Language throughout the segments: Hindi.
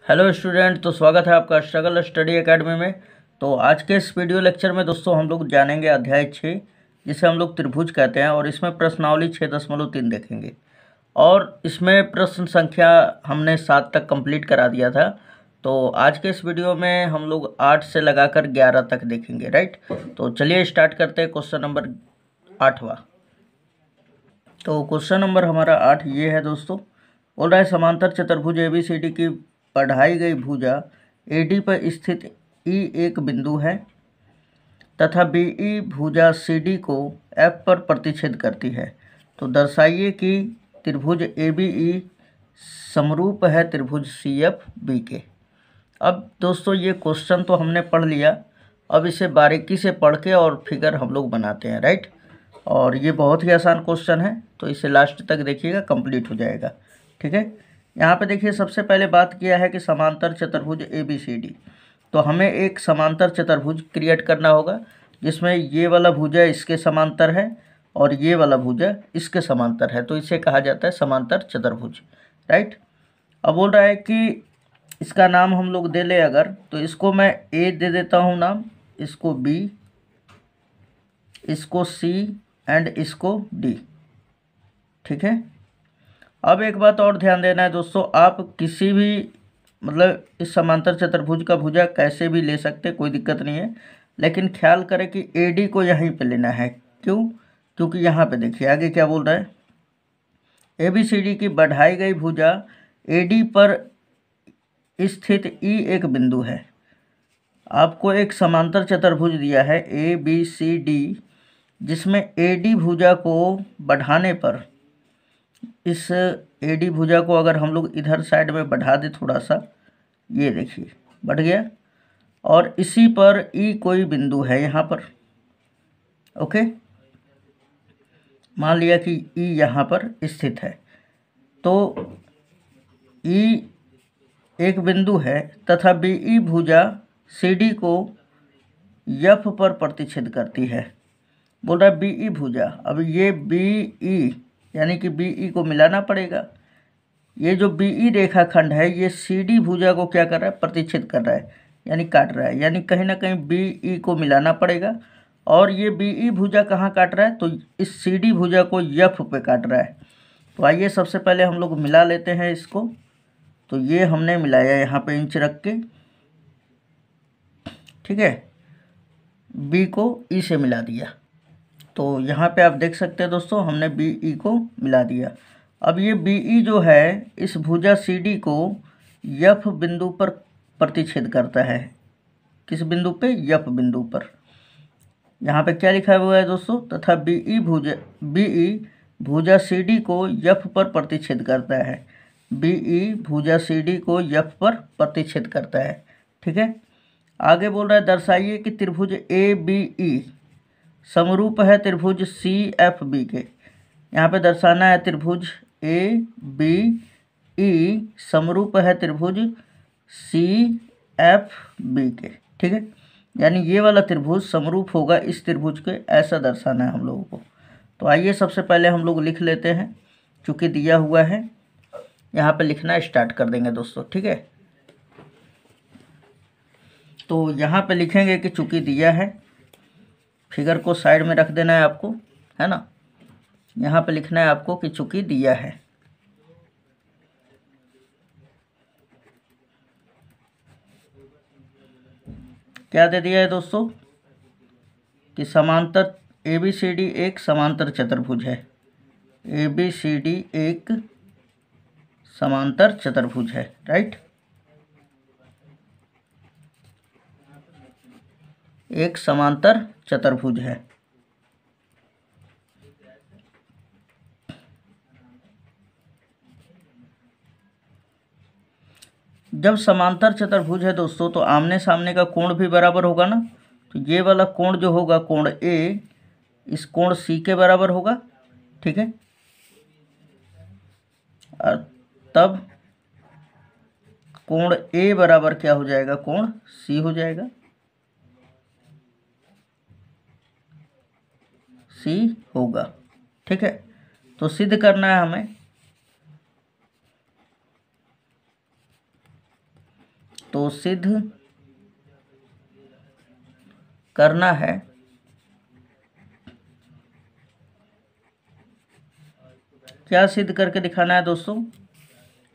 हेलो स्टूडेंट, तो स्वागत है आपका स्ट्रगल स्टडी एकेडमी में। तो आज के इस वीडियो लेक्चर में दोस्तों हम लोग जानेंगे अध्याय 6, जिसे हम लोग त्रिभुज कहते हैं, और इसमें प्रश्नावली 6.3 देखेंगे। और इसमें प्रश्न संख्या हमने 7 तक कंप्लीट करा दिया था। तो आज के इस वीडियो में हम लोग 8 से लगाकर 11 तक देखेंगे, राइट। तो चलिए स्टार्ट करते हैं। क्वेश्चन नंबर 8वां। तो क्वेश्चन नंबर हमारा 8 ये है दोस्तों। बोल रहा है समांतर चतुर्भुज ABCD की बढ़ाई गई भुजा AD पर स्थित E एक बिंदु है तथा BE भुजा CD को F पर प्रतिच्छेद करती है। तो दर्शाइए कि त्रिभुज ABE समरूप है त्रिभुज CFB के। अब दोस्तों ये क्वेश्चन तो हमने पढ़ लिया, अब इसे बारीकी से पढ़ के और फिगर हम लोग बनाते हैं, राइट। और ये बहुत ही आसान क्वेश्चन है, तो इसे लास्ट तक देखिएगा, कंप्लीट हो जाएगा, ठीक है। यहाँ पे देखिए, सबसे पहले बात किया है कि समांतर चतुर्भुज ABCD। तो हमें एक समांतर चतुर्भुज क्रिएट करना होगा जिसमें ये वाला भुजा इसके समांतर है और ये वाला भुजा इसके समांतर है। तो इसे कहा जाता है समांतर चतुर्भुज, राइट। अब बोल रहा है कि इसका नाम हम लोग दे ले अगर, तो इसको मैं A दे देता हूँ नाम, इसको B, इसको C एंड इसको D, ठीक है। अब एक बात और ध्यान देना है दोस्तों, आप किसी भी मतलब इस समांतर चतुर्भुज का भुजा कैसे भी ले सकते हैं, कोई दिक्कत नहीं है। लेकिन ख्याल करें कि AD को यहीं पे लेना है। क्यों? क्योंकि यहाँ पे देखिए आगे क्या बोल रहा है, ABCD की बढ़ाई गई भुजा AD पर स्थित E एक बिंदु है। आपको एक समांतर चतुर्भुज दिया है ABCD, जिसमें AD भुजा को बढ़ाने पर, इस AD भुजा को अगर हम लोग इधर साइड में बढ़ा दें थोड़ा सा, ये देखिए बढ़ गया, और इसी पर E कोई बिंदु है यहाँ पर, ओके। मान लिया कि E यहाँ पर स्थित है, तो E एक बिंदु है तथा BE भुजा CD को F पर प्रतिच्छेद करती है। बोल रहा है BE भुजा, अब ये BE यानी कि BE को मिलाना पड़ेगा। ये जो BE रेखाखंड है ये CD भुजा को क्या कर रहा है, प्रतिच्छेद कर रहा है, यानी काट रहा है, यानी कहीं ना कहीं BE को मिलाना पड़ेगा। और ये BE भुजा कहाँ काट रहा है, तो इस CD भुजा को F पे काट रहा है। तो आइए सबसे पहले हम लोग मिला लेते हैं इसको। तो ये हमने मिलाया यहाँ पे इंच रख के, ठीक है, B को E से मिला दिया। तो यहाँ पे आप देख सकते हैं दोस्तों, हमने BE को मिला दिया। अब ये BE जो है इस भुजा CD को F बिंदु पर प्रतिच्छेद करता है। किस बिंदु पे? F बिंदु पर। यहाँ पे क्या लिखा हुआ है दोस्तों, तथा BE भुजा CD को F पर प्रतिच्छेद करता है। BE भुजा CD को F पर प्रतिच्छेद करता है, ठीक है। आगे बोल रहा है दर्शाइए कि त्रिभुज ABE समरूप है त्रिभुज CFB के। यहाँ पे दर्शाना है त्रिभुज ABE समरूप है त्रिभुज CFB के, ठीक है। यानी ये वाला त्रिभुज समरूप होगा इस त्रिभुज के, ऐसा दर्शाना है हम लोगों को। तो आइए सबसे पहले हम लोग लिख लेते हैं, चूँकि दिया हुआ है यहाँ पे लिखना स्टार्ट कर देंगे दोस्तों, ठीक है। तो यहाँ पे लिखेंगे कि चूँकि दिया है, फिगर को साइड में रख देना है आपको, है ना। यहाँ पे लिखना है आपको कि चूँकि दिया है, क्या दे दिया है दोस्तों, कि समांतर ABCD एक समांतर चतुर्भुज है। ABCD एक समांतर चतुर्भुज है, राइट। एक समांतर चतुर्भुज है। जब समांतर चतुर्भुज है दोस्तों, तो आमने सामने का कोण भी बराबर होगा ना। तो ये वाला कोण जो होगा, कोण A, इस कोण C के बराबर होगा, ठीक है। और तब कोण A बराबर क्या हो जाएगा, कोण C हो जाएगा, C होगा, ठीक है। तो सिद्ध करना है हमें तो सिद्ध करना है क्या सिद्ध करके दिखाना है दोस्तों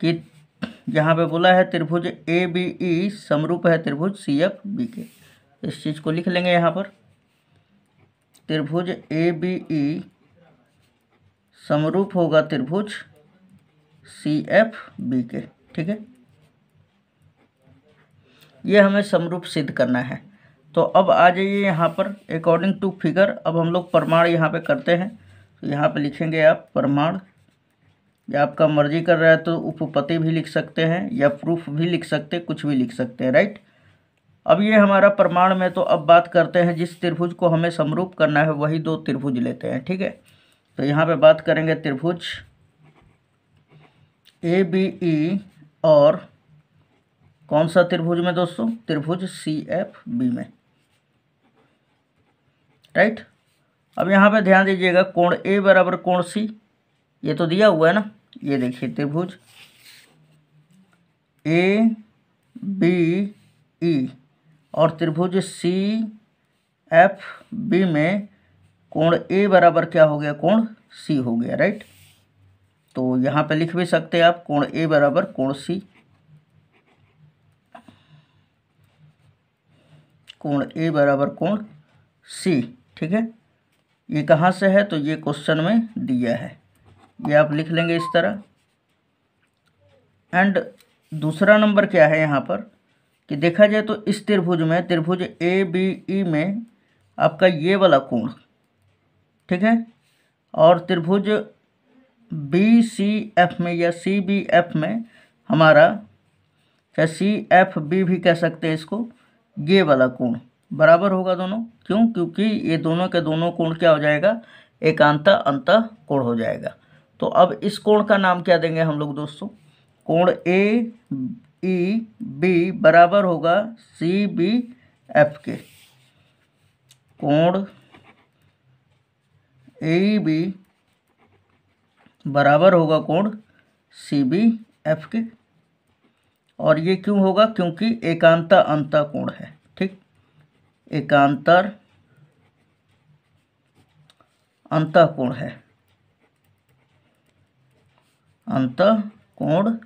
कि यहाँ पे बोला है त्रिभुज ए बी ई समरूप है त्रिभुज सी एफ बी के। इस चीज़ को लिख लेंगे यहाँ पर, त्रिभुज ए बी ई समरूप होगा त्रिभुज सी एफ बी के। ठीक है, ये हमें समरूप सिद्ध करना है। तो अब आ जाइए यहाँ पर अकॉर्डिंग टू फिगर। अब हम लोग प्रमाण यहाँ पे करते हैं। तो यहाँ पे लिखेंगे आप प्रमाण, या आपका मर्जी कर रहा है तो उपपत्ति भी लिख सकते हैं या प्रूफ भी लिख सकते हैं, कुछ भी लिख सकते हैं, राइट। अब ये हमारा प्रमाण में, तो अब बात करते हैं जिस त्रिभुज को हमें समरूप करना है वही दो त्रिभुज लेते हैं। ठीक है, तो यहाँ पे बात करेंगे त्रिभुज ए बी ई और कौन सा त्रिभुज में दोस्तों, त्रिभुज सी एफ बी में, राइट। अब यहाँ पे ध्यान दीजिएगा, कोण ए बराबर कोण सी, ये तो दिया हुआ है ना। ये देखिए त्रिभुज ए बी ई और त्रिभुज सी एफ बी में कोण ए बराबर क्या हो गया, कोण सी हो गया, राइट। तो यहाँ पे लिख भी सकते हैं आप कोण ए बराबर कोण सी, कोण ए बराबर कोण सी। ठीक है, ये कहाँ से है, तो ये क्वेश्चन में दिया है, ये आप लिख लेंगे इस तरह। एंड दूसरा नंबर क्या है यहाँ पर कि देखा जाए तो इस त्रिभुज में, त्रिभुज ए बी ई में आपका ये वाला कोण, ठीक है, और त्रिभुज बी सी एफ में या सी बी एफ में हमारा, क्या सी एफ बी भी कह सकते हैं इसको, ये वाला कोण बराबर होगा दोनों। क्यों, क्योंकि ये दोनों के दोनों कोण क्या हो जाएगा, एकांत अंतः कोण हो जाएगा। तो अब इस कोण का नाम क्या देंगे हम लोग दोस्तों, कोण ए ई बी बराबर होगा सी बी एफ के। कोण ए बी बराबर होगा कोण सी बी एफ के। और ये क्यों होगा, क्योंकि एकांतर अंतः कोण है। ठीक, एकांतर अंतः कोण है, अंतः कोण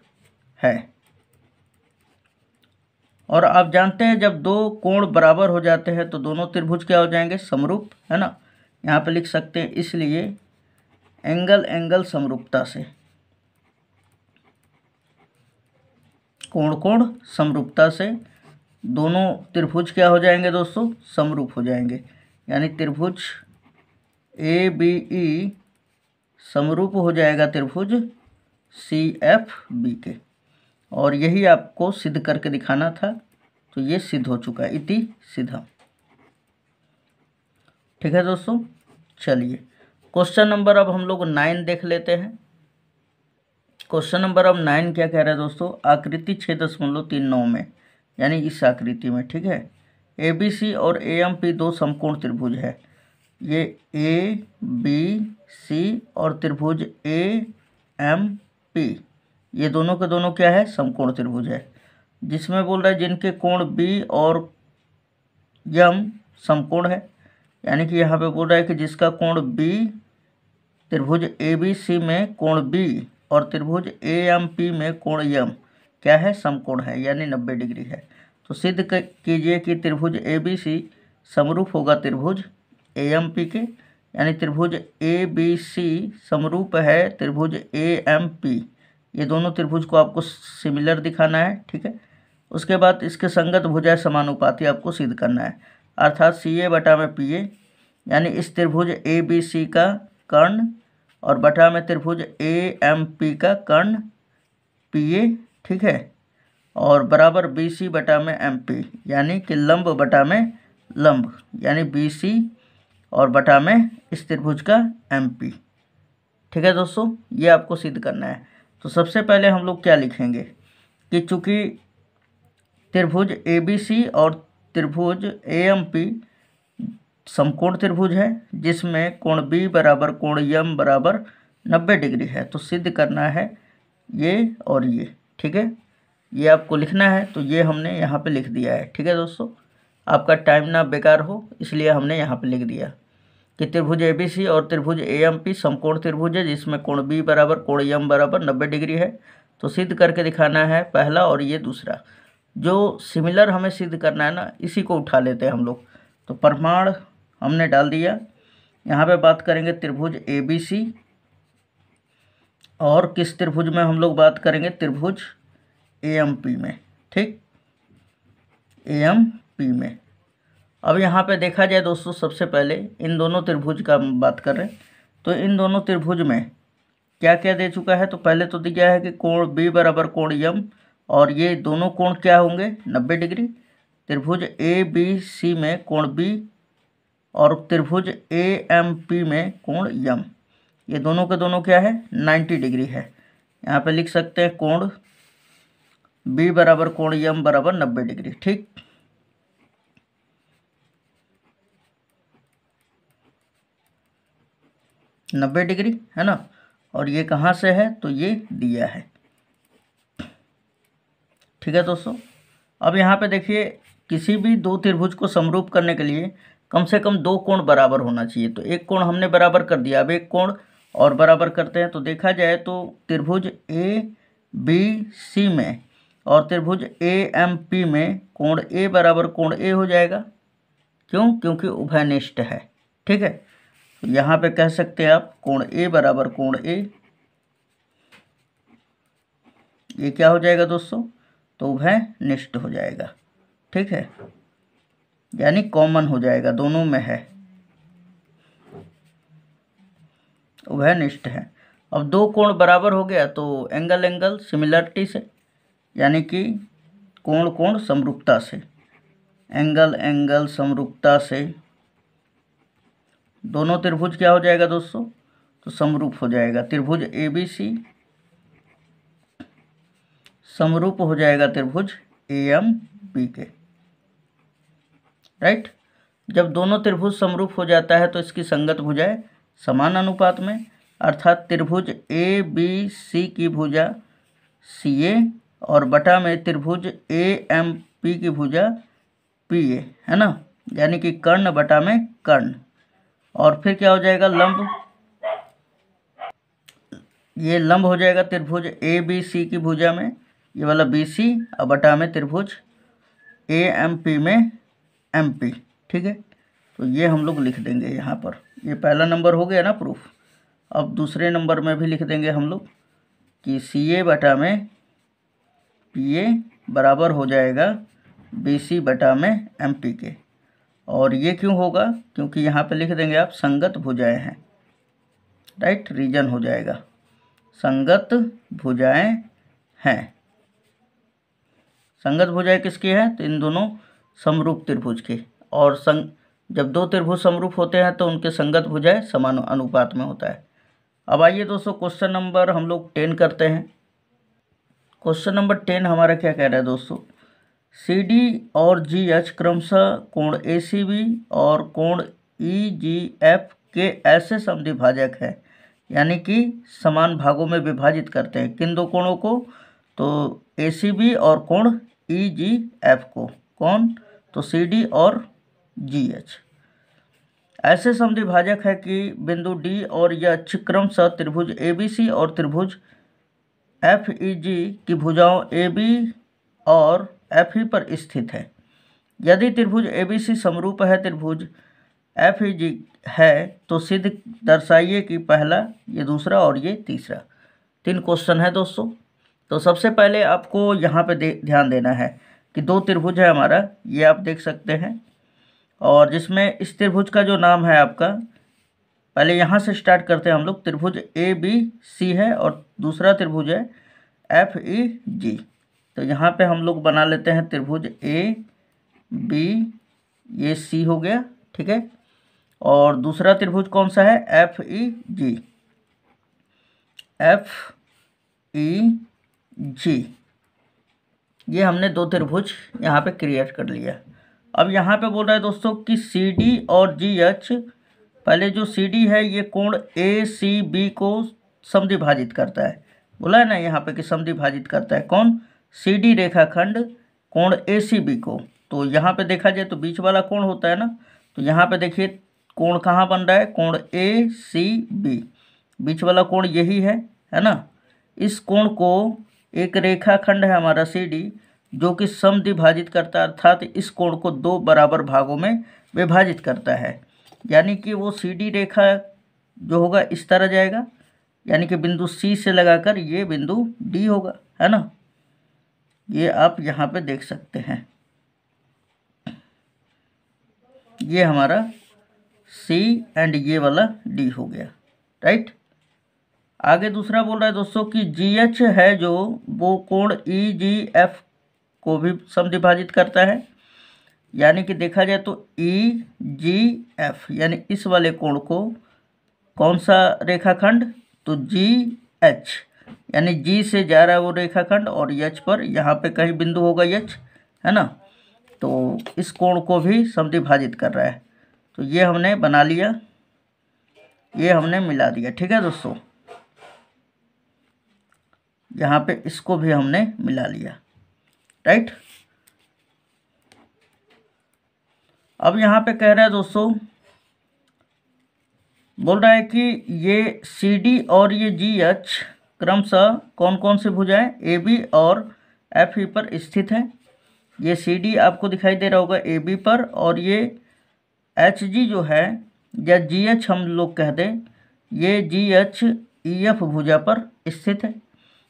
है। और आप जानते हैं जब दो कोण बराबर हो जाते हैं तो दोनों त्रिभुज क्या हो जाएंगे, समरूप, है ना। यहाँ पे लिख सकते हैं इसलिए एंगल एंगल समरूपता से, कोण कोण समरूपता से दोनों त्रिभुज क्या हो जाएंगे दोस्तों, समरूप हो जाएंगे। यानी त्रिभुज ए बी ई समरूप हो जाएगा त्रिभुज सी एफ बी के। और यही आपको सिद्ध करके दिखाना था, तो ये सिद्ध हो चुका है, इति सिद्धम। ठीक है दोस्तों, चलिए क्वेश्चन नंबर अब हम लोग 9 देख लेते हैं। क्वेश्चन नंबर अब 9 क्या कह रहा है दोस्तों, आकृति 6.39 में, यानी इस आकृति में, ठीक है, ए बी सी और ए एम पी दो समकोण त्रिभुज है। ये ए बी सी और त्रिभुज ए एम पी, ये दोनों के दोनों क्या है, समकोण त्रिभुज है। जिसमें बोल रहा है जिनके कोण बी और यम समकोण है, यानी कि यहाँ पे बोल रहा है कि जिसका कोण बी, त्रिभुज ए बी सी में कोण बी और त्रिभुज ए एम पी में कोण यम क्या है, समकोण है, यानी 90 डिग्री है। तो सिद्ध कीजिए कि त्रिभुज ए बी सी समरूप होगा त्रिभुज ए एम पी के, यानी त्रिभुज ए बी सी समरूप है त्रिभुज ए एम पी। ये दोनों त्रिभुज को आपको सिमिलर दिखाना है, ठीक है। उसके बाद इसके संगत भुजा समानुपाती आपको सिद्ध करना है, अर्थात सी ए बटा में पी ए, यानी इस त्रिभुज ए बी सी का कर्ण और बटा में त्रिभुज ए एम पी का कर्ण पी ए, ठीक है, और बराबर बी सी बटा में एम पी, यानी कि लंब बटा में लंब, यानी बी सी और बटा में इस त्रिभुज का एम पी। ठीक है दोस्तों, ये आपको सिद्ध करना है। तो सबसे पहले हम लोग क्या लिखेंगे कि चूँकि त्रिभुज ए बी सी और त्रिभुज ए एम पी समकोण त्रिभुज है, जिसमें कोण बी बराबर कोण यम बराबर 90 डिग्री है, तो सिद्ध करना है ये और ये, ठीक है। ये आपको लिखना है, तो ये हमने यहाँ पे लिख दिया है। ठीक है दोस्तों, आपका टाइम ना बेकार हो इसलिए हमने यहाँ पे लिख दिया कि त्रिभुज ABC और त्रिभुज AMP समकोण त्रिभुज है जिसमें कोण B बराबर कोण M बराबर 90 डिग्री है। तो सिद्ध करके दिखाना है पहला और ये दूसरा। जो सिमिलर हमें सिद्ध करना है ना, इसी को उठा लेते हैं हम लोग। तो प्रमाण हमने डाल दिया। यहाँ पे बात करेंगे त्रिभुज ABC, और किस त्रिभुज में हम लोग बात करेंगे, त्रिभुज AMP में। ठीक, AMP में। अब यहाँ पे देखा जाए दोस्तों, सबसे पहले इन दोनों त्रिभुज का हम बात कर रहे हैं। तो इन दोनों त्रिभुज में क्या क्या दे चुका है, तो पहले तो दिया है कि कोण B बराबर कोण M, और ये दोनों कोण क्या होंगे, 90 डिग्री। त्रिभुज ABC में कोण B और त्रिभुज AMP में कोण M, ये दोनों के दोनों क्या है, 90 डिग्री है। यहाँ पे लिख सकते हैं कोण B बराबर कोण M बराबर 90 डिग्री। ठीक, नब्बे डिग्री है ना। और ये कहाँ से है, तो ये दिया है। ठीक है दोस्तों, अब यहाँ पे देखिए, किसी भी दो त्रिभुज को समरूप करने के लिए कम से कम दो कोण बराबर होना चाहिए। तो एक कोण हमने बराबर कर दिया, अब एक कोण और बराबर करते हैं। तो देखा जाए तो त्रिभुज ABC में और त्रिभुज AMP में कोण A बराबर कोण A हो जाएगा। क्यों, क्योंकि उभयनिष्ठ है। ठीक है, तो यहाँ पे कह सकते हैं आप कोण A बराबर कोण A, ये क्या हो जाएगा दोस्तों, तो उभयनिष्ठ हो जाएगा। ठीक है, यानी कॉमन हो जाएगा, दोनों में है, उभयनिष्ठ है। अब दो कोण बराबर हो गया तो एंगल एंगल सिमिलरिटी से, यानी कि कोण कोण समरूपता से, एंगल एंगल समरूपता से दोनों त्रिभुज क्या हो जाएगा दोस्तों, तो समरूप हो जाएगा। त्रिभुज ABC समरूप हो जाएगा त्रिभुज AMP के। राइट, जब दोनों त्रिभुज समरूप हो जाता है तो इसकी संगत भुजाएं समान अनुपात में, अर्थात त्रिभुज ABC की भुजा CA और बटा में त्रिभुज AMP की भुजा PA, है ना, यानी कि कर्ण बटा में कर्ण। और फिर क्या हो जाएगा, लंब, ये लंब हो जाएगा त्रिभुज ABC की भुजा में, ये वाला BC और बटा में त्रिभुज AMP में MP। ठीक है, तो ये हम लोग लिख देंगे यहाँ पर। ये पहला नंबर हो गया ना प्रूफ। अब दूसरे नंबर में भी लिख देंगे हम लोग कि CA बटा में PA बराबर हो जाएगा BC बटा में MP के। और ये क्यों होगा, क्योंकि यहाँ पे लिख देंगे आप संगत भुजाएं हैं। राइट, रीजन हो जाएगा संगत भुजाएं हैं। संगत भुजाएं किसकी है, तो इन दोनों समरूप त्रिभुज की। और जब दो त्रिभुज समरूप होते हैं तो उनके संगत भुजाएं समान अनुपात में होता है। अब आइए दोस्तों, क्वेश्चन नंबर हम लोग 10 करते हैं। क्वेश्चन नंबर 10 हमारा क्या कह रहा है दोस्तों, CD और GH क्रमशः कोण ACB और कोण EGF के ऐसे समद्विभाजक है, यानी कि समान भागों में विभाजित करते हैं। किन दो कोणों को, तो ACB और कोण EGF को। कौन, तो CD और GH। ऐसे समद्विभाजक है कि बिंदु D और H क्रमशः त्रिभुज ABC और त्रिभुज FEG की भुजाओं AB और FE पर स्थित है। यदि त्रिभुज ABC समरूप है त्रिभुज FEG है तो सिद्ध दर्शाइए कि पहला, ये दूसरा और ये तीसरा। 3 क्वेश्चन है दोस्तों। तो सबसे पहले आपको यहाँ पे ध्यान देना है कि दो त्रिभुज है हमारा, ये आप देख सकते हैं, और जिसमें इस त्रिभुज का जो नाम है आपका, पहले यहाँ से स्टार्ट करते हैं हम लोग। त्रिभुज ABC है और दूसरा त्रिभुज है FEG। तो यहाँ पे हम लोग बना लेते हैं त्रिभुज AB, ये C हो गया। ठीक है, और दूसरा त्रिभुज कौन सा है, FEG। ये हमने दो त्रिभुज यहाँ पे क्रिएट कर लिया। अब यहाँ पे बोल रहा है दोस्तों कि CD और GH, पहले जो CD है ये कोण ACB को समद्विभाजित करता है। बोला है ना यहाँ पे कि समद्विभाजित करता है। कौन, CD रेखाखंड कोण ACB को। तो यहाँ पे देखा जाए तो बीच वाला कोण होता है ना, तो यहाँ पे देखिए कोण कहाँ बन रहा है, कोण ACB, बीच वाला कोण यही है ना। इस कोण को एक रेखाखंड है हमारा CD जो कि समद्विभाजित करता है, अर्थात इस कोण को दो बराबर भागों में विभाजित करता है। यानी कि वो CD रेखा जो होगा इस तरह जाएगा, यानी कि बिंदु C से लगाकर ये बिंदु D होगा, है ना। ये आप यहाँ पे देख सकते हैं, ये हमारा C एंड ये वाला D हो गया, राइट। आगे दूसरा बोल रहा है दोस्तों कि GH है जो वो कोण EGF को भी समद्विभाजित करता है। यानी कि देखा जाए तो EGF यानी इस वाले कोण को कौन सा रेखाखंड, तो GH, यानी G से जा रहा है वो रेखाखंड और H पर यहाँ पे कहीं बिंदु होगा H, है ना। तो इस कोण को भी समद्विभाजित कर रहा है। तो ये हमने बना लिया, ये हमने मिला दिया, ठीक है दोस्तों। यहाँ पे इसको भी हमने मिला लिया, राइट। अब यहाँ पे कह रहा है दोस्तों, बोल रहा है कि ये CD और ये GH क्रमशः कौन कौन से भुजाएं AB और FE पर स्थित हैं। ये CD आपको दिखाई दे रहा होगा AB पर, और ये HG जो है या GH हम लोग कह दें, ये GH EF भुजा पर स्थित है।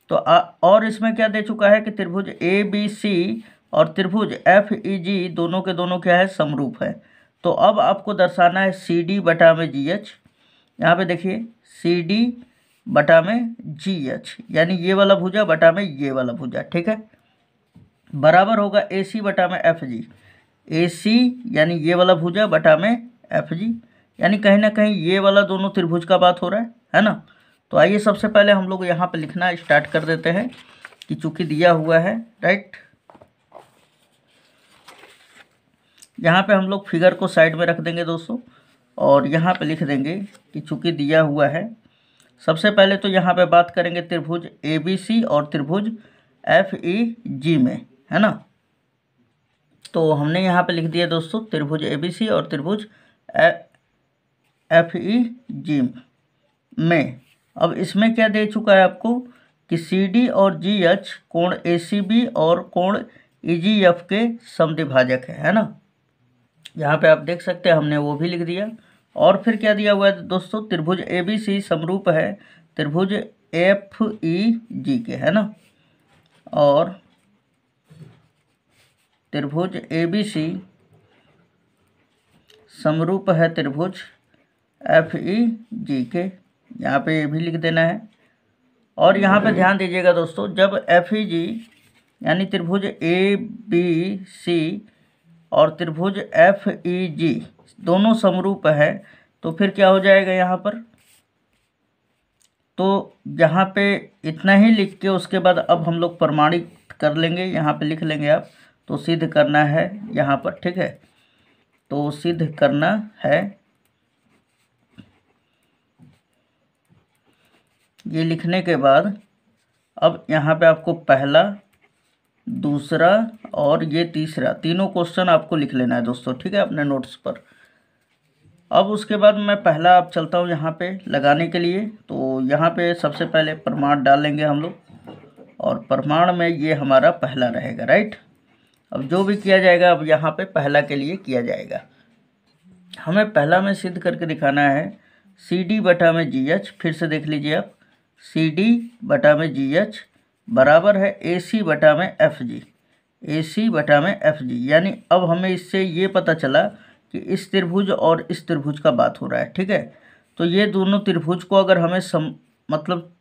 तो और इसमें क्या दे चुका है कि त्रिभुज ABC और त्रिभुज FEG दोनों के दोनों क्या है, समरूप है। तो अब आपको दर्शाना है CD बटा में GH। यहाँ पे देखिए CD बटा में GH, यानी ये वाला भुजा बटा में ये वाला भुजा, ठीक है, बराबर होगा AC बटा में FG। AC यानी ये वाला भुजा बटा में FG, यानी कहीं ना कहीं ये वाला दोनों त्रिभुज का बात हो रहा है ना। तो आइए सबसे पहले हम लोग यहाँ पे लिखना स्टार्ट कर देते हैं कि चूंकि दिया हुआ है, राइट। यहाँ पे हम लोग फिगर को साइड में रख देंगे दोस्तों, और यहाँ पे लिख देंगे कि चूंकि दिया हुआ है। सबसे पहले तो यहाँ पे बात करेंगे त्रिभुज ABC और त्रिभुज FEG में, है ना। तो हमने यहाँ पे लिख दिया दोस्तों त्रिभुज ABC और त्रिभुज FEG में। अब इसमें क्या दे चुका है आपको कि CD और GH कोण ACB और कोण EGF के समद्विभाजक है ना। यहाँ पे आप देख सकते हैं हमने वो भी लिख दिया। और फिर क्या दिया हुआ है दोस्तों, त्रिभुज ABC समरूप है त्रिभुज FEG के, है ना। और त्रिभुज ABC समरूप है त्रिभुज FEG के, यहाँ पे ये भी लिख देना है। और यहाँ पे ध्यान दीजिएगा दोस्तों, जब FEG यानी त्रिभुज ABC और त्रिभुज FEG दोनों समरूप है तो फिर क्या हो जाएगा यहाँ पर, तो यहाँ पे इतना ही लिख के उसके बाद अब हम लोग प्रमाणित कर लेंगे। यहाँ पे लिख लेंगे आप, तो सिद्ध करना है यहाँ पर, ठीक है। तो सिद्ध करना है, ये लिखने के बाद अब यहाँ पे आपको पहला, दूसरा और ये तीसरा तीनों क्वेश्चन आपको लिख लेना है दोस्तों, ठीक है, अपने नोट्स पर। अब उसके बाद मैं पहला अब चलता हूँ यहाँ पे लगाने के लिए। तो यहाँ पे सबसे पहले प्रमाण डालेंगे हम लोग, और प्रमाण में ये हमारा पहला रहेगा, राइट। अब जो भी किया जाएगा अब यहाँ पे पहला के लिए किया जाएगा। हमें पहला में सिद्ध करके दिखाना है CD बटा में GH। फिर से देख लीजिए आप, CD बटा में GH बराबर है AC बटा में FG, AC बटा में FG। यानी अब हमें इससे ये पता चला कि इस त्रिभुज और इस त्रिभुज का बात हो रहा है, ठीक है। तो ये दोनों त्रिभुज को अगर हमें मतलब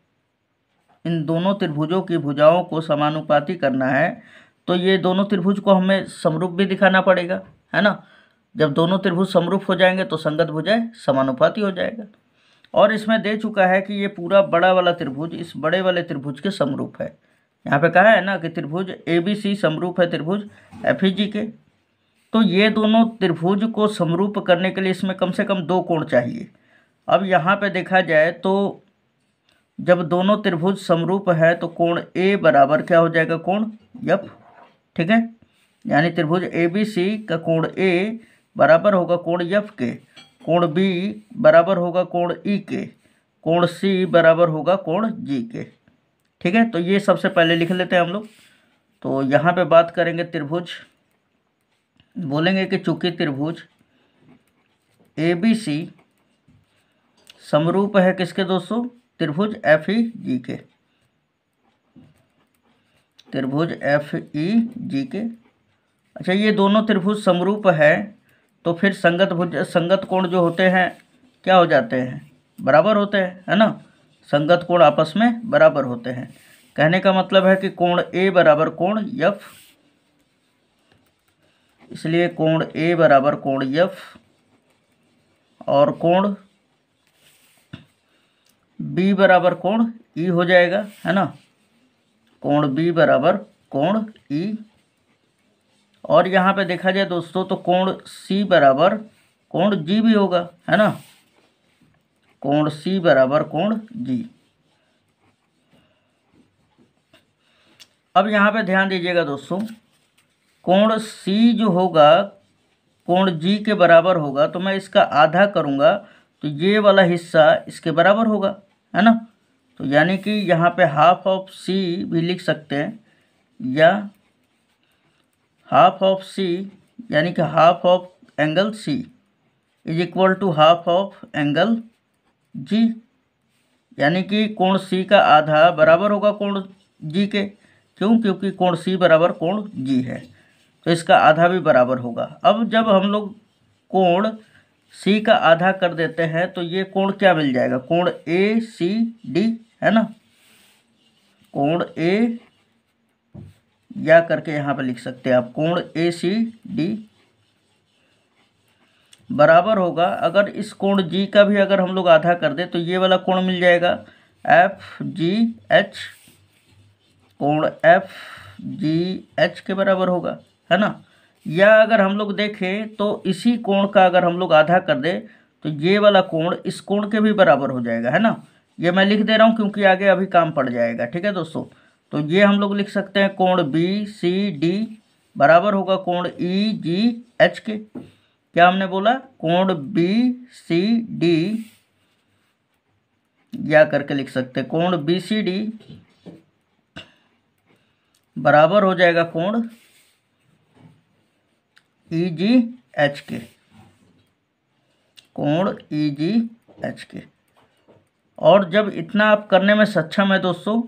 इन दोनों त्रिभुजों की भुजाओं को समानुपाती करना है तो ये दोनों त्रिभुज को हमें समरूप भी दिखाना पड़ेगा, है ना। जब दोनों त्रिभुज समरूप हो जाएंगे तो संगत भुजाएं समानुपाती हो जाएगा। और इसमें दे चुका है कि ये पूरा बड़ा वाला त्रिभुज इस बड़े वाले त्रिभुज के समरूप है। यहाँ पे कहा है ना कि त्रिभुज ABC समरूप है त्रिभुज FEG के। तो ये दोनों त्रिभुज को समरूप करने के लिए इसमें कम से कम दो कोण चाहिए। अब यहाँ पे देखा जाए तो जब दोनों त्रिभुज समरूप है तो कोण ए बराबर क्या हो जाएगा, कोण एफ। ठीक है, यानी त्रिभुज ए बी सी का कोण ए बराबर होगा कोण एफ के, कोण बी बराबर होगा कोण ई के, कोण सी बराबर होगा कोण जी के। ठीक है, तो ये सबसे पहले लिख लेते हैं हम लोग। तो यहाँ पे बात करेंगे त्रिभुज, बोलेंगे कि चूंकि त्रिभुज ए बी सी समरूप है किसके दोस्तों, त्रिभुज एफ ई जी के, त्रिभुज एफ ई जी के। अच्छा, ये दोनों त्रिभुज समरूप है तो फिर संगत कोण जो होते हैं क्या हो जाते हैं, बराबर होते हैं, है ना। संगत कोण आपस में बराबर होते हैं। कहने का मतलब है कि कोण ए बराबर कोण एफ, इसलिए कोण ए बराबर कोण एफ, और कोण बी बराबर कोण ई हो जाएगा, है ना। कोण बी बराबर कोण ई। और यहाँ पे देखा जाए दोस्तों तो कोण सी बराबर कोण जी भी होगा, है ना। कोण सी बराबर कोण जी। अब यहाँ पे ध्यान दीजिएगा दोस्तों, कोण सी जो होगा कोण जी के बराबर होगा, तो मैं इसका आधा करूँगा तो ये वाला हिस्सा इसके बराबर होगा, है ना। तो यानी कि यहाँ पे हाफ ऑफ सी भी लिख सकते हैं, या हाफ ऑफ सी यानी कि half of angle C is equal to half of angle G, यानी कि कोण सी का आधा बराबर होगा कोण जी के। क्यों, क्योंकि कोण सी बराबर कोण जी है, तो इसका आधा भी बराबर होगा। अब जब हम लोग कोण सी का आधा कर देते हैं तो ये कोण क्या मिल जाएगा, कोण ए सी डी, है ना। कोण ए या करके यहाँ पे लिख सकते हैं आप, कोण ए सी डी बराबर होगा, अगर इस कोण जी का भी अगर हम लोग आधा कर दे तो ये वाला कोण मिल जाएगा एफ जी एच, कोण एफ जी एच के बराबर होगा, है ना। या अगर हम लोग देखें तो इसी कोण का अगर हम लोग आधा कर दे तो ये वाला कोण इस कोण के भी बराबर हो जाएगा, है ना। ये मैं लिख दे रहा हूँ क्योंकि आगे अभी काम पड़ जाएगा। ठीक है दोस्तों, तो ये हम लोग लिख सकते हैं कोण बी सी डी बराबर होगा कोण ई जी एच के। क्या हमने बोला, कोण बी सी डी या करके लिख सकते हैं, कोण बी सी डी बराबर हो जाएगा कोण ई जी एच के, कोण ई जी एच के। और जब इतना आप करने में सक्षम है दोस्तों,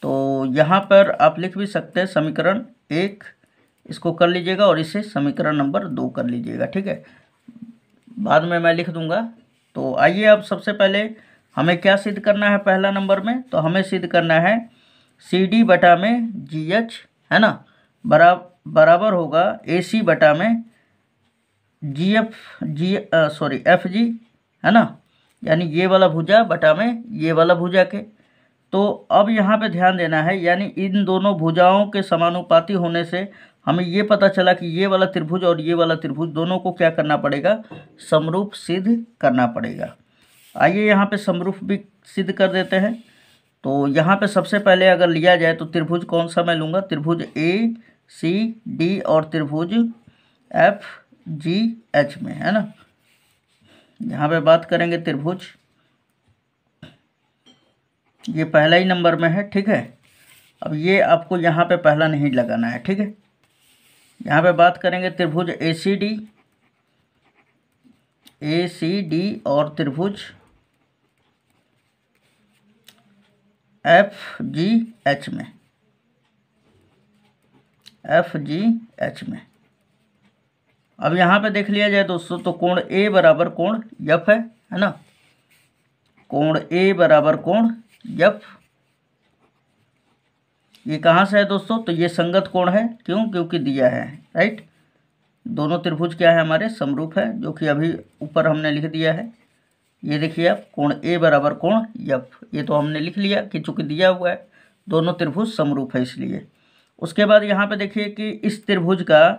तो यहाँ पर आप लिख भी सकते हैं समीकरण 1, इसको कर लीजिएगा और इसे समीकरण नंबर 2 कर लीजिएगा। ठीक है, बाद में मैं लिख दूंगा। तो आइए अब सबसे पहले हमें क्या सिद्ध करना है पहला नंबर में, तो हमें सिद्ध करना है सी डी बटा में जी एच, है ना, बराबर होगा ए सी बटा में जी एफ एफ जी, है ना, यानी ये वाला भुजा बटा में ये वाला भुजा के। तो अब यहाँ पे ध्यान देना है, यानी इन दोनों भुजाओं के समानुपाती होने से हमें ये पता चला कि ये वाला त्रिभुज और ये वाला त्रिभुज दोनों को क्या करना पड़ेगा, समरूप सिद्ध करना पड़ेगा। आइए यहाँ पे समरूप भी सिद्ध कर देते हैं। तो यहाँ पे सबसे पहले अगर लिया जाए तो त्रिभुज कौन सा मैं लूँगा, त्रिभुज ए सी डी और त्रिभुज एफ जी एच में, है ना। यहाँ पे बात करेंगे त्रिभुज, ये पहला ही नंबर में है। ठीक है, अब ये आपको यहाँ पे पहला नहीं लगाना है। ठीक है, यहाँ पे बात करेंगे त्रिभुज ए सी डी और त्रिभुज एफ जी एच में, एफ जी एच में। अब यहाँ पे देख लिया जाए दोस्तों तो कोण ए बराबर कोण एफ है ना, कोण ए बराबर कोण एफ। ये कहाँ से है दोस्तों, तो ये संगत कोण है। क्यों, क्योंकि दिया है, राइट। दोनों त्रिभुज क्या है हमारे, समरूप है, जो कि अभी ऊपर हमने लिख दिया है। ये देखिए आप, कोण ए बराबर कोण एफ, ये तो हमने लिख लिया कि चूंकि दिया हुआ है दोनों त्रिभुज समरूप है इसलिए। उसके बाद यहाँ पे देखिए कि इस त्रिभुज का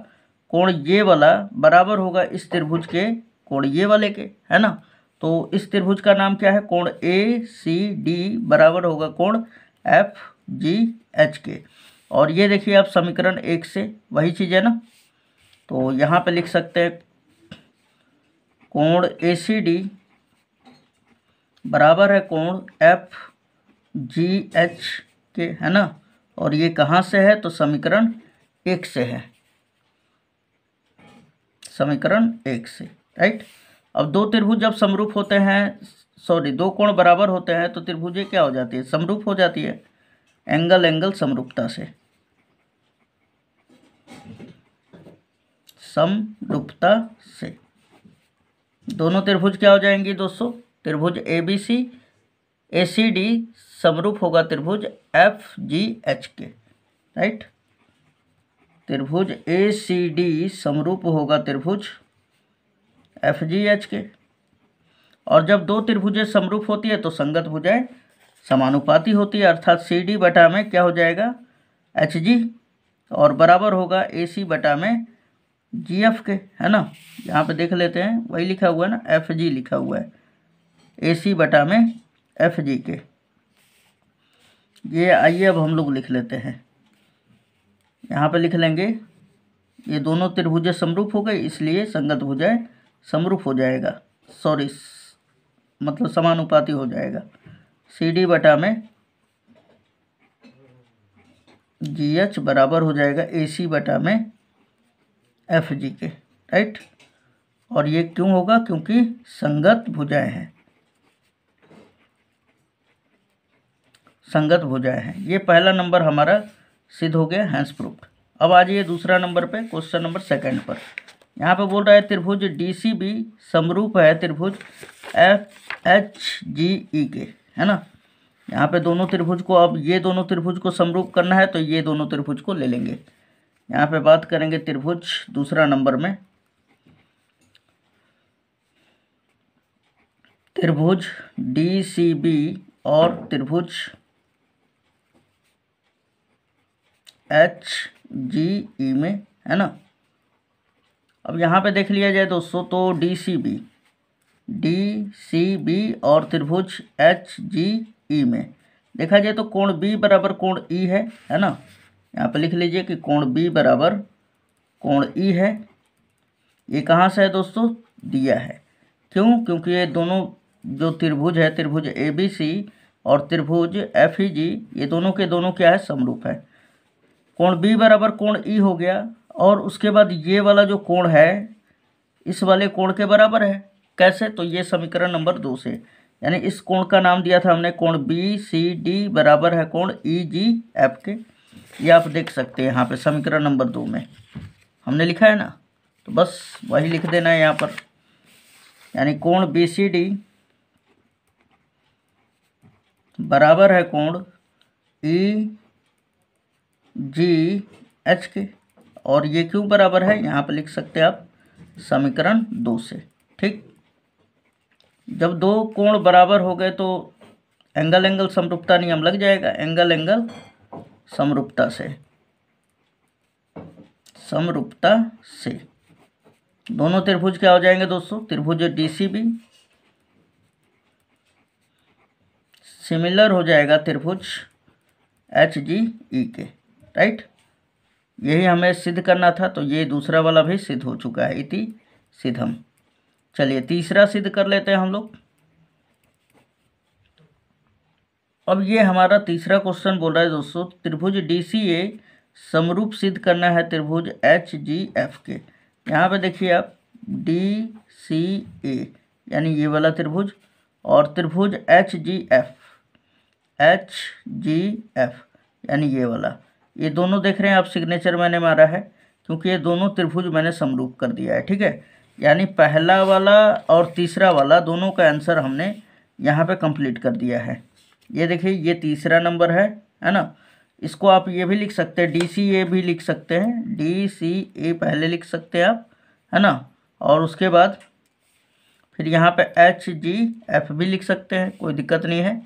कोण ये वाला बराबर होगा इस त्रिभुज के कोण ये वाले के, है ना। तो इस त्रिभुज का नाम क्या है? कोण ए सी डी बराबर होगा कोण एफ जी एच के। और ये देखिए आप समीकरण 1 से वही चीज़ है ना, तो यहाँ पे लिख सकते हैं कोण ए सी डी बराबर है कोण एफ जी एच के, है ना। और ये कहाँ से है? तो समीकरण 1 से है, समीकरण 1 से, राइट। अब दो त्रिभुज जब समरूप होते हैं, सॉरी दो कोण बराबर होते हैं तो त्रिभुजें क्या हो जाती है? समरूप हो जाती है, एंगल एंगल समरूपता से, समरूपता से दोनों त्रिभुज क्या हो जाएंगी दोस्तों? त्रिभुज A B C A C D समरूप होगा त्रिभुज एफ जी एच के, राइट। त्रिभुज ए सी डी समरूप होगा त्रिभुज एफ जी एच के। और जब दो त्रिभुजें समरूप होती है तो संगत भुजाएं समानुपाती होती है, अर्थात सी डी बटा में क्या हो जाएगा? एच जी, और बराबर होगा ए सी बटा में जी एफ के, है ना। यहाँ पे देख लेते हैं, वही लिखा हुआ है ना, एफ जी लिखा हुआ है, ए सी बटा में एफ जी के। ये आइए अब हम लोग लिख लेते हैं, यहाँ पे लिख लेंगे ये दोनों त्रिभुजें समरूप हो गई, इसलिए संगत भुजाएं समरूप हो जाएगा, सॉरी मतलब समानुपाती हो जाएगा। सी डी बटा में जी एच बराबर हो जाएगा ए सी बटा में एफ जी के, राइट। और ये क्यों होगा? क्योंकि संगत भुजाएं हैं, संगत भुजाएं हैं। ये पहला नंबर हमारा सिद्ध हो गया, हैंस प्रूफ्ड। अब आ जाइए दूसरा नंबर पे, क्वेश्चन नंबर 2 पर। यहाँ पे बोल रहा है त्रिभुज डी सी बी समरूप है त्रिभुज एफ एच जी ई के, है ना। यहाँ पे दोनों त्रिभुज को, अब ये दोनों त्रिभुज को समरूप करना है तो ये दोनों त्रिभुज को ले लेंगे। यहाँ पे बात करेंगे त्रिभुज दूसरा नंबर में, त्रिभुज डी सी बी और त्रिभुज एच जी ई में, है ना। अब यहाँ पे देख लिया जाए दोस्तों, तो डी सी बी और त्रिभुज एच जी ई में देखा जाए तो कोण बी बराबर कोण ई है ना। यहाँ पे लिख लीजिए कि कोण बी बराबर कोण ई है। ये कहाँ से है दोस्तों? दिया है। क्यों? क्योंकि ये दोनों जो त्रिभुज है, त्रिभुज ए बी सी और त्रिभुज एफ ई जी, ये दोनों के दोनों क्या है? समरूप है। कोण बी बराबर कोण ई हो गया, और उसके बाद ये वाला जो कोण है इस वाले कोण के बराबर है। कैसे? तो ये समीकरण नंबर 2 से, यानी इस कोण का नाम दिया था हमने कोण बी सी डी बराबर है कोण ई जी एफ के। ये आप देख सकते हैं यहाँ पे समीकरण नंबर 2 में हमने लिखा है ना, तो बस वही लिख देना है यहाँ पर। यानी कोण बी सी डी बराबर है कोण ई जी एच के। और ये क्यों बराबर है? यहाँ पे लिख सकते हैं आप समीकरण 2 से, ठीक। जब दो कोण बराबर हो गए तो एंगल एंगल समरूपता नियम लग जाएगा, एंगल एंगल समरूपता से, समरूपता से दोनों त्रिभुज क्या हो जाएंगे दोस्तों? त्रिभुज डीसीबी सिमिलर हो जाएगा त्रिभुज एच जी ई के, राइट। यही हमें सिद्ध करना था, तो ये दूसरा वाला भी सिद्ध हो चुका है, इति सिद्धम। चलिए तीसरा सिद्ध कर लेते हैं हम लोग। अब ये हमारा तीसरा क्वेश्चन बोल रहा है दोस्तों, त्रिभुज डी सी ए समरूप सिद्ध करना है त्रिभुज एच जी एफ के। यहाँ पे देखिए आप डी सी ए यानी ये वाला त्रिभुज, और त्रिभुज एच जी एफ यानी ये वाला, ये दोनों देख रहे हैं आप, सिग्नेचर मैंने मारा है क्योंकि ये दोनों त्रिभुज मैंने समरूप कर दिया है, ठीक है। यानी पहला वाला और तीसरा वाला दोनों का आंसर हमने यहाँ पे कंप्लीट कर दिया है। ये देखिए ये तीसरा नंबर है ना। इसको आप ये भी लिख सकते हैं, डी सी ए भी लिख सकते हैं, डी सी ए पहले लिख सकते हैं आप, है ना। और उसके बाद फिर यहाँ पे एच जी एफ भी लिख सकते हैं, कोई दिक्कत नहीं है।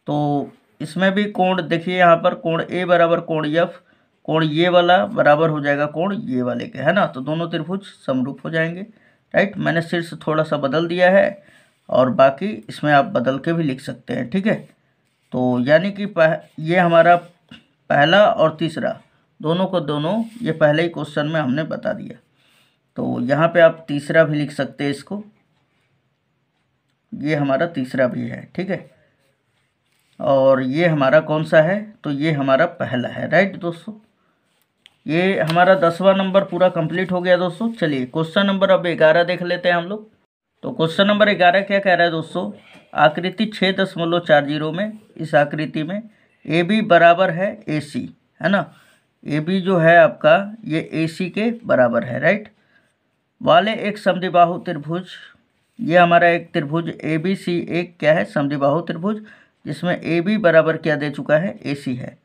तो इसमें भी कोण देखिए, यहाँ पर कोण ए बराबर कोण एफ, कोण ये वाला बराबर हो जाएगा कोण ये वाले के, है ना। तो दोनों त्रिभुज समरूप हो जाएंगे, राइट। मैंने शीर्ष थोड़ा सा बदल दिया है, और बाकी इसमें आप बदल के भी लिख सकते हैं, ठीक है। तो यानी कि ये हमारा पहला और तीसरा दोनों को दोनों ये पहले ही क्वेश्चन में हमने बता दिया। तो यहाँ पे आप तीसरा भी लिख सकते हैं इसको, ये हमारा तीसरा भी है, ठीक है। और ये हमारा कौन सा है, तो ये हमारा पहला है, राइट दोस्तों। ये हमारा 10वां नंबर पूरा कंप्लीट हो गया दोस्तों। चलिए क्वेश्चन नंबर अब 11 देख लेते हैं हम लोग। तो क्वेश्चन नंबर 11 क्या कह रहा है दोस्तों, आकृति 6.40 में, इस आकृति में ए बी बराबर है ए सी, है ना। ए बी जो है आपका ये ए सी के बराबर है, राइट, वाले एक समद्विबाहु त्रिभुज, ये हमारा एक त्रिभुज ए बी सी एक क्या है, समद्विबाहु त्रिभुज, जिसमें ए बी बराबर क्या दे चुका है, ए सी है।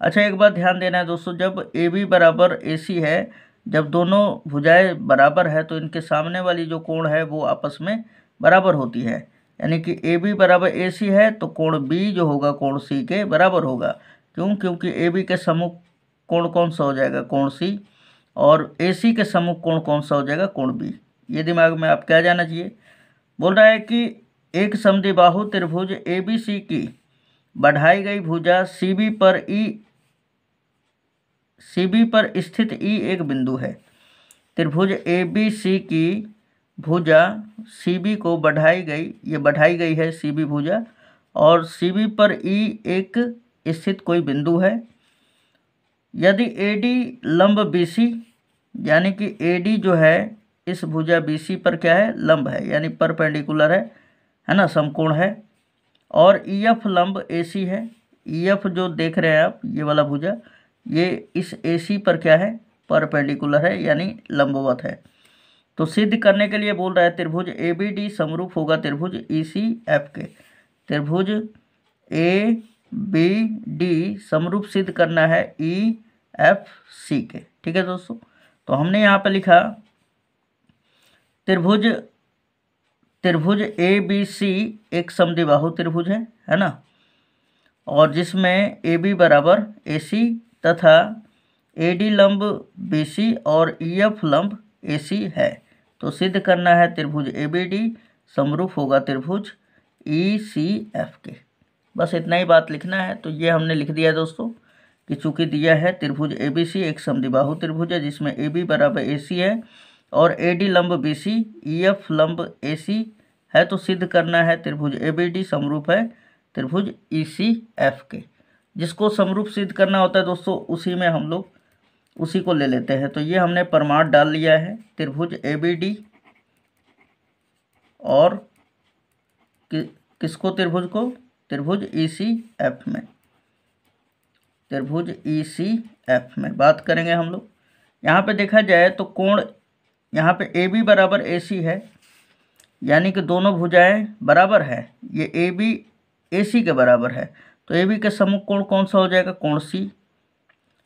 अच्छा एक बात ध्यान देना है दोस्तों, जब ए बी बराबर ए सी है, जब दोनों भुजाएं बराबर है तो इनके सामने वाली जो कोण है वो आपस में बराबर होती है। यानी कि ए बी बराबर ए सी है तो कोण बी जो होगा कोण सी के बराबर होगा। क्यों, क्योंकि ए बी के सम्मुख कोण कौन सा हो जाएगा, कोण सी, और ए सी के सम्मुख कोण कौन सा हो जाएगा, कोण बी। ये दिमाग में आपके आ जाना चाहिए। बोल रहा है कि एक समद्विबाहु त्रिभुज ए बी सी की बढ़ाई गई भुजा सी बी पर स्थित ई एक बिंदु है। त्रिभुज ए बी सी की भुजा सी बी को बढ़ाई गई, ये बढ़ाई गई है सी बी भुजा, और सी बी पर ई एक स्थित कोई बिंदु है। यदि ए डी लंब बी सी, यानी कि ए डी जो है इस भुजा बी सी पर क्या है, लंब है, यानी परपेंडिकुलर है ना, समकोण है। और ई एफ लंब ए सी है, ई एफ जो देख रहे हैं आप ये वाला भुजा, ये इस ए सी पर क्या है, परपेंडिकुलर है, यानी लंबवत है। तो सिद्ध करने के लिए बोल रहा है त्रिभुज ए बी डी समरूप होगा त्रिभुज ई सी एफ के। त्रिभुज ए बी डी समरूप सिद्ध करना है ई एफ सी के, ठीक है दोस्तों। तो हमने यहाँ पे लिखा त्रिभुज ए बी सी एक समद्विबाहु त्रिभुज है ना, और जिसमें ए बी बराबर ए सी तथा ए डी लंब बी सी और ई एफ लंब ए सी है। तो सिद्ध करना है त्रिभुज ए बी डी समरूप होगा त्रिभुज ई सी एफ के। बस इतना ही बात लिखना है। तो ये हमने लिख दिया दोस्तों कि चूंकि दिया है त्रिभुज ए बी सी एक समद्विबाहु त्रिभुज है जिसमें ए बी बराबर ए सी है और ए डी लंब बी सी ई एफ लंब ए सी है। तो सिद्ध करना है त्रिभुज ए बी डी समरूप है त्रिभुज ई सी एफ के। जिसको समरूप सिद्ध करना होता है दोस्तों उसी में हम लोग उसी को ले लेते हैं। तो ये हमने प्रमाण डाल लिया है त्रिभुज ए बी डी और किसको, त्रिभुज को, त्रिभुज ई सी एफ में, त्रिभुज ई सी एफ में बात करेंगे हम लोग। यहाँ पे देखा जाए तो कोण यहाँ पे ए बी बराबर ए सी है, यानी कि दोनों भुजाएं बराबर है। ये ए बी ए सी के बराबर है तो ए बी के सम्मुख कोण कौन सा हो जाएगा, कोण सी,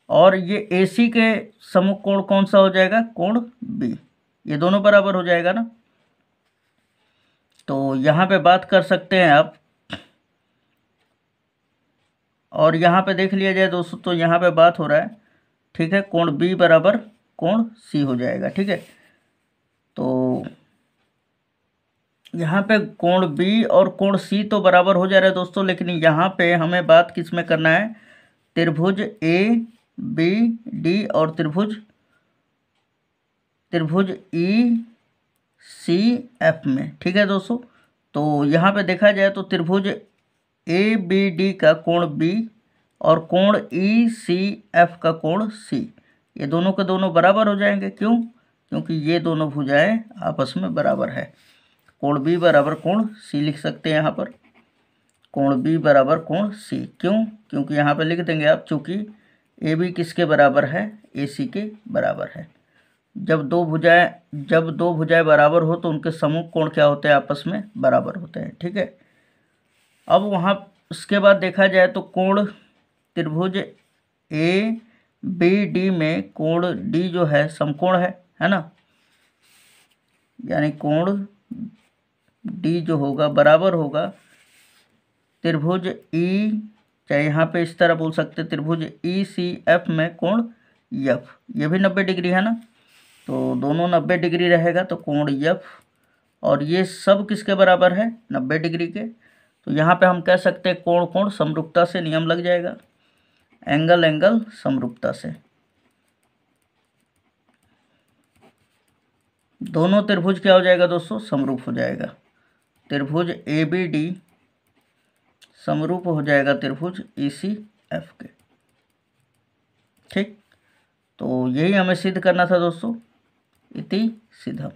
और ये ए सी के सम्मुख कोण कौन सा हो जाएगा, कोण बी। ये दोनों बराबर हो जाएगा ना। तो यहाँ पे बात कर सकते हैं आप, और यहाँ पे देख लिया जाए दोस्तों तो यहाँ पे बात हो रहा है, ठीक है, कोण बी बराबर कोण सी हो जाएगा, ठीक है। तो यहाँ पे कोण बी और कोण सी तो बराबर हो जा रहा है दोस्तों, लेकिन यहाँ पे हमें बात किस में करना है, त्रिभुज ए बी डी और त्रिभुज ई सी एफ में, ठीक है दोस्तों। तो यहाँ पे देखा जाए तो त्रिभुज ए बी डी का कोण बी और कोण ई सी एफ का कोण सी, ये दोनों के दोनों बराबर हो जाएंगे। क्यों, क्योंकि ये दोनों भुजाएं आपस में बराबर है। कोण बी बराबर कोण सी लिख सकते हैं यहाँ पर, कोण बी बराबर कोण सी। क्यों, क्योंकि यहाँ पर लिख देंगे आप, चूँकि ए बी किसके बराबर है, ए सी के बराबर है। जब दो भुजाएं बराबर हो तो उनके समूह कोण क्या होते हैं, आपस में बराबर होते हैं, ठीक है। अब वहाँ उसके बाद देखा जाए तो कोण त्रिभुज ए बी डी में कोण डी जो है समकोण है ना, यानी कोण डी जो होगा बराबर होगा त्रिभुज ई, चाहे यहाँ पे इस तरह बोल सकते त्रिभुज ई सी एफ में कोण एफ, ये भी 90 डिग्री है ना, तो दोनों 90 डिग्री रहेगा। तो कोण एफ और ये सब किसके बराबर है, 90 डिग्री के। तो यहाँ पे हम कह सकते हैं कोण कोण समरूपता से नियम लग जाएगा, एंगल एंगल समरूपता से। दोनों त्रिभुज क्या हो जाएगा दोस्तों, समरूप हो जाएगा। त्रिभुज ABD समरूप हो जाएगा त्रिभुज ECF के। ठीक, तो यही हमें सिद्ध करना था दोस्तों, इति सिद्धम।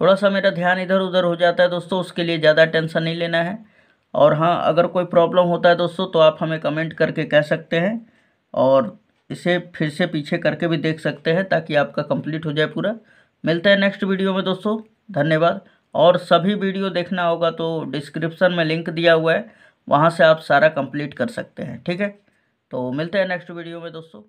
थोड़ा सा मेरा ध्यान इधर उधर हो जाता है दोस्तों, उसके लिए ज़्यादा टेंशन नहीं लेना है। और हाँ, अगर कोई प्रॉब्लम होता है दोस्तों तो आप हमें कमेंट करके कह सकते हैं, और इसे फिर से पीछे करके भी देख सकते हैं ताकि आपका कंप्लीट हो जाए पूरा। मिलते हैं नेक्स्ट वीडियो में दोस्तों, धन्यवाद। और सभी वीडियो देखना होगा तो डिस्क्रिप्शन में लिंक दिया हुआ है, वहाँ से आप सारा कंप्लीट कर सकते हैं। ठीक है, तो मिलते हैं नेक्स्ट वीडियो में दोस्तों।